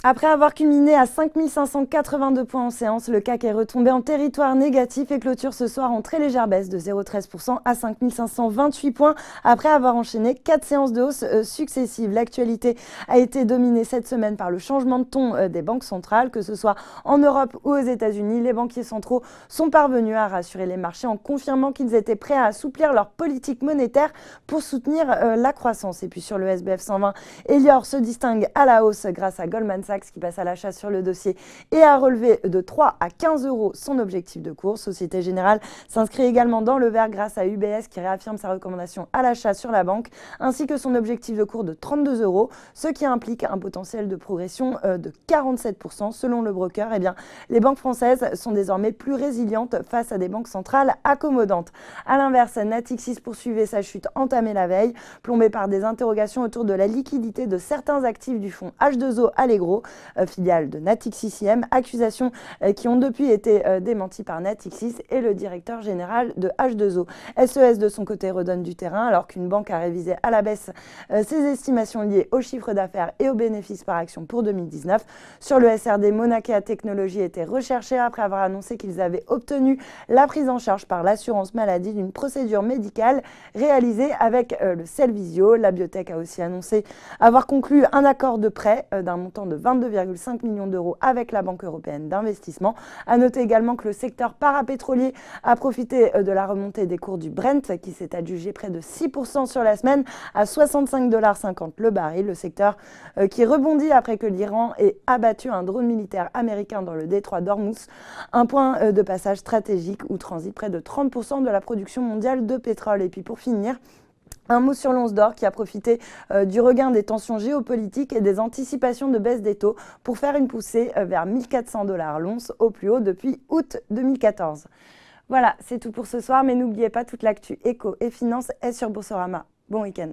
Après avoir culminé à 5 582 points en séance, le CAC est retombé en territoire négatif et clôture ce soir en très légère baisse de 0,13% à 5 528 points après avoir enchaîné 4 séances de hausse successives. L'actualité a été dominée cette semaine par le changement de ton des banques centrales, que ce soit en Europe ou aux États-Unis. Les banquiers centraux sont parvenus à rassurer les marchés en confirmant qu'ils étaient prêts à assouplir leur politique monétaire pour soutenir la croissance. Et puis sur le SBF 120, Elior se distingue à la hausse grâce à Goldman Sachs qui passe à l'achat sur le dossier et a relevé de 3 à 15 euros son objectif de cours. Société Générale s'inscrit également dans le vert grâce à UBS qui réaffirme sa recommandation à l'achat sur la banque ainsi que son objectif de cours de 32 euros, ce qui implique un potentiel de progression de 47% selon le broker. Eh bien, les banques françaises sont désormais plus résilientes face à des banques centrales accommodantes. A l'inverse, Natixis poursuivait sa chute entamée la veille, plombée par des interrogations autour de la liquidité de certains actifs du fonds H2O Allegro, filiale de Natixis IM, accusations qui ont depuis été démenties par Natixis et le directeur général de H2O. SES de son côté redonne du terrain alors qu'une banque a révisé à la baisse ses estimations liées au chiffre d'affaires et aux bénéfices par action pour 2019. Sur le SRD, Monakea Technologies était recherché après avoir annoncé qu'ils avaient obtenu la prise en charge par l'assurance maladie d'une procédure médicale réalisée avec le Cellvizio. La biotech a aussi annoncé avoir conclu un accord de prêt d'un montant de 22,5 millions d'euros avec la Banque européenne d'investissement. A noter également que le secteur parapétrolier a profité de la remontée des cours du Brent qui s'est adjugé près de 6% sur la semaine à 65,50 $ le baril. Le secteur qui rebondit après que l'Iran ait abattu un drone militaire américain dans le détroit d'Ormuz, un point de passage stratégique où transite près de 30% de la production mondiale de pétrole. Et puis pour finir, un mot sur l'once d'or qui a profité du regain des tensions géopolitiques et des anticipations de baisse des taux pour faire une poussée vers 1400 $ l'once au plus haut depuis août 2014. Voilà, c'est tout pour ce soir, mais n'oubliez pas toute l'actu éco et finance est sur Boursorama. Bon week-end.